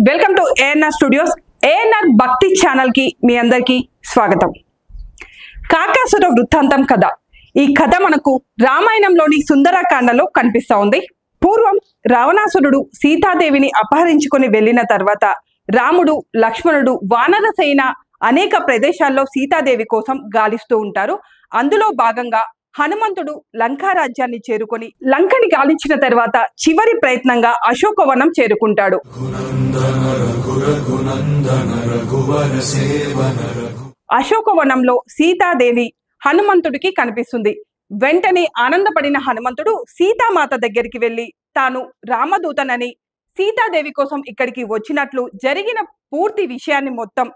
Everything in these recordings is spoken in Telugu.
Welcome to ANR studios. ANR భక్తి ఛానల్ కి మీ అందరికీ స్వాగతం. కాకాసుర వృత్తాంతం కథ. ఈ కథ మనకు రామాయణంలోని సుందరకాండలో కనిపిస్తా ఉంది. పూర్వం రావణాసురుడు సీతాదేవిని అపహరించుకొని వెళ్ళిన తర్వాత రాముడు, లక్ష్మణుడు, వానర సేన అనేక ప్రదేశాల్లో సీతాదేవి కోసం గాలిస్తూ ఉంటారు. అందులో భాగంగా హనుమంతుడు లంకా రాజ్యాన్ని చేరుకొని లంకని గాలించిన తర్వాత చివరి ప్రయత్నంగా అశోకవనం చేరుకుంటాడు. అశోకవనంలో సీతాదేవి హనుమంతుడికి కనిపిస్తుంది. వెంటనే ఆనందపడిన హనుమంతుడు సీతామాత దగ్గరికి వెళ్లి తాను రామదూతనని, సీతాదేవి కోసం ఇక్కడికి వచ్చినట్లు జరిగిన పూర్తి విషయాన్ని మొత్తం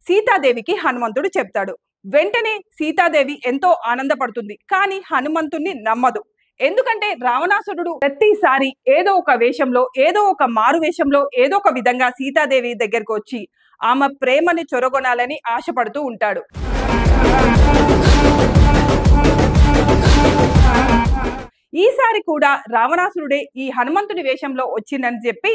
సీతాదేవికి హనుమంతుడు చెప్తాడు. వెంటనే సీతాదేవి ఎంతో ఆనందపడుతుంది. కానీ హనుమంతుణ్ణి నమ్మదు. ఎందుకంటే రావణాసురుడు ప్రతిసారి ఏదో ఒక వేషంలో, ఏదో ఒక మారు వేషంలో, ఏదో ఒక విధంగా సీతాదేవి దగ్గరకు వచ్చి ఆమె ప్రేమని చొరగొనాలని ఆశపడుతూ ఉంటాడు. ఈసారి కూడా రావణాసురుడే ఈ హనుమంతుడి వేషంలో వచ్చిందని చెప్పి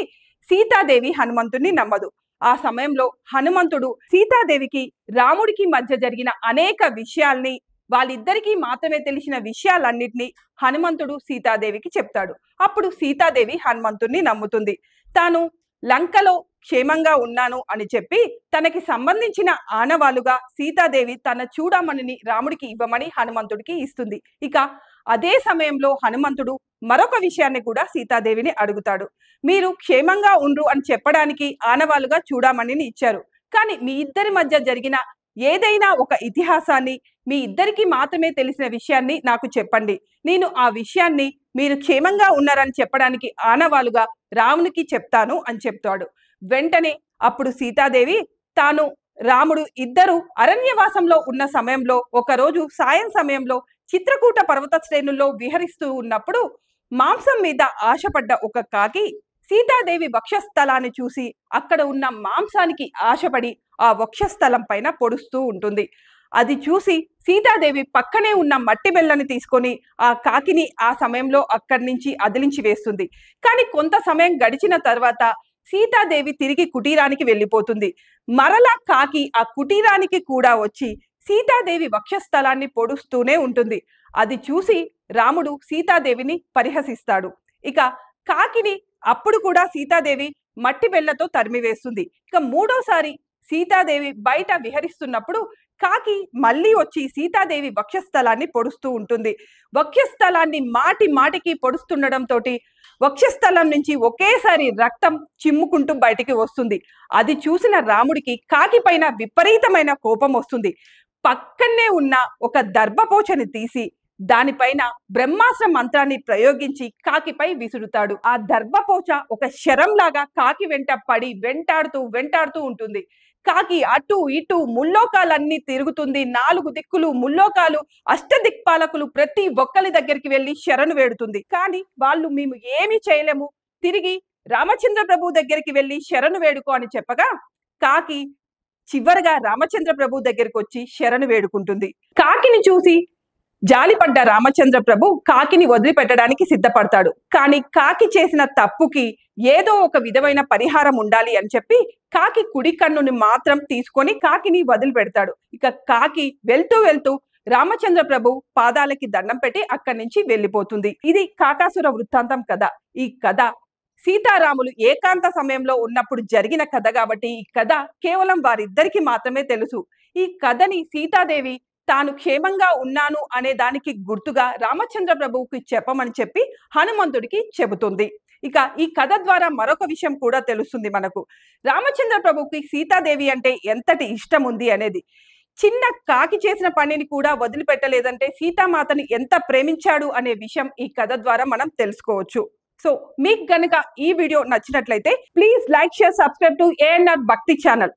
సీతాదేవి హనుమంతుడిని నమ్మదు. ఆ సమయంలో హనుమంతుడు సీతాదేవికి రాముడికి మధ్య జరిగిన అనేక విషయాల్ని, వాళ్ళిద్దరికీ మాత్రమే తెలిసిన విషయాలన్నిటినీ హనుమంతుడు సీతాదేవికి చెప్తాడు. అప్పుడు సీతాదేవి హనుమంతుడిని నమ్ముతుంది. తాను లంకలో క్షేమంగా ఉన్నాను అని చెప్పి తనకి సంబంధించిన ఆనవాలుగా సీతాదేవి తన చూడమణిని రాముడికి ఇవ్వమని హనుమంతుడికి ఇస్తుంది. ఇక అదే సమయంలో హనుమంతుడు మరొక విషయాన్ని కూడా సీతాదేవిని అడుగుతాడు. మీరు క్షేమంగా ఉండ్రు అని చెప్పడానికి ఆనవాలుగా చూడమణిని ఇచ్చారు. కానీ మీ ఇద్దరి మధ్య జరిగిన ఏదైనా ఒక ఇతిహాసాన్ని, మీ ఇద్దరికి మాత్రమే తెలిసిన విషయాన్ని నాకు చెప్పండి. నేను ఆ విషయాన్ని మీరు క్షేమంగా ఉన్నారని చెప్పడానికి ఆనవాలుగా రామునికి చెప్తాను అని చెప్తాడు. వెంటనే అప్పుడు సీతాదేవి తాను రాముడు ఇద్దరు అరణ్యవాసంలో ఉన్న సమయంలో ఒకరోజు సాయం సమయంలో చిత్రకూట పర్వత శ్రేణుల్లో విహరిస్తూ ఉన్నప్పుడు మాంసం మీద ఆశపడ్డ ఒక కాకి సీతాదేవి వక్షస్థలాన్ని చూసి అక్కడ ఉన్న మాంసానికి ఆశపడి ఆ వక్షస్థలం పైన పొడుస్తూ ఉంటుంది. అది చూసి సీతాదేవి పక్కనే ఉన్న మట్టి బెల్లని తీసుకొని ఆ కాకిని ఆ సమయంలో అక్కడి నుంచి అదిలించి వేస్తుంది. కానీ కొంత సమయం గడిచిన తర్వాత సీతాదేవి తిరిగి కుటీరానికి వెళ్ళిపోతుంది. మరలా కాకి ఆ కుటీరానికి కూడా వచ్చి సీతాదేవి వక్షస్థలాన్ని పొడుస్తూనే ఉంటుంది. అది చూసి రాముడు సీతాదేవిని పరిహసిస్తాడు. ఇక కాకిని అప్పుడు కూడా సీతాదేవి మట్టి బెల్లతో తరిమివేస్తుంది. ఇక మూడోసారి సీతాదేవి బయట విహరిస్తున్నప్పుడు కాకి మళ్ళీ వచ్చి సీతాదేవి వక్షస్థలాన్ని పొడుస్తూ ఉంటుంది. వక్షస్థలాన్ని మాటి మాటికి పొడుస్తుండడంతో వక్షస్థలం నుంచి ఒకేసారి రక్తం చిమ్ముకుంటూ బయటికి వస్తుంది. అది చూసిన రాముడికి కాకి పైన విపరీతమైన కోపం వస్తుంది. పక్కనే ఉన్న ఒక దర్భపోచని తీసి దానిపైన బ్రహ్మాస్త్ర మంత్రాన్ని ప్రయోగించి కాకిపై విసురుతాడు. ఆ దర్భపోచ ఒక శరంలాగా కాకి వెంట పడి వెంటాడుతూ ఉంటుంది. కాకి అటు ఇటు ముల్లోకాలన్నీ తిరుగుతుంది. 4 దిక్కులు ముల్లోకాలు, అష్టదిక్పాలకులు ప్రతి ఒక్కరి దగ్గరికి వెళ్ళి శరణు వేడుతుంది. కానీ వాళ్ళు మేము ఏమీ చేయలేము, తిరిగి రామచంద్ర ప్రభు దగ్గరికి వెళ్ళి శరణు వేడుకో అని చెప్పగా కాకి చివరిగా రామచంద్ర ప్రభు దగ్గరికి వచ్చి శరణు వేడుకుంటుంది. కాకిని చూసి జాలిపడ్డ రామచంద్ర ప్రభు కాకిని వదిలిపెట్టడానికి సిద్ధపడతాడు. కానీ కాకి చేసిన తప్పుకి ఏదో ఒక విధమైన పరిహారం ఉండాలి అని చెప్పి కాకి కుడి కన్నుని మాత్రం తీసుకొని కాకిని వదిలిపెడతాడు. ఇక కాకి వెళ్తూ రామచంద్ర ప్రభు పాదాలకి దండం పెట్టి అక్కడి నుంచి వెళ్ళిపోతుంది. ఇది కాకాసుర వృత్తాంతం కథ. ఈ కథ సీతారాములు ఏకాంత సమయంలో ఉన్నప్పుడు జరిగిన కథ కాబట్టి ఈ కథ కేవలం వారిద్దరికి మాత్రమే తెలుసు. ఈ కథని సీతాదేవి తాను క్షేమంగా ఉన్నాను అనే దానికి గుర్తుగా రామచంద్ర ప్రభువుకి చెప్పమని చెప్పి హనుమంతుడికి చెబుతుంది. ఇక ఈ కథ ద్వారా మరొక విషయం కూడా తెలుస్తుంది మనకు. రామచంద్ర ప్రభువుకి సీతాదేవి అంటే ఎంతటి ఇష్టం ఉంది అనేది. చిన్న కాకి చేసిన పనిని కూడా వదిలిపెట్టలేదంటే సీతామాతని ఎంత ప్రేమించాడు అనే విషయం ఈ కథ ద్వారా మనం తెలుసుకోవచ్చు. సో మీకు గనుక ఈ వీడియో నచ్చినట్లయితే please like, share, subscribe to ANR భక్తి ఛానల్.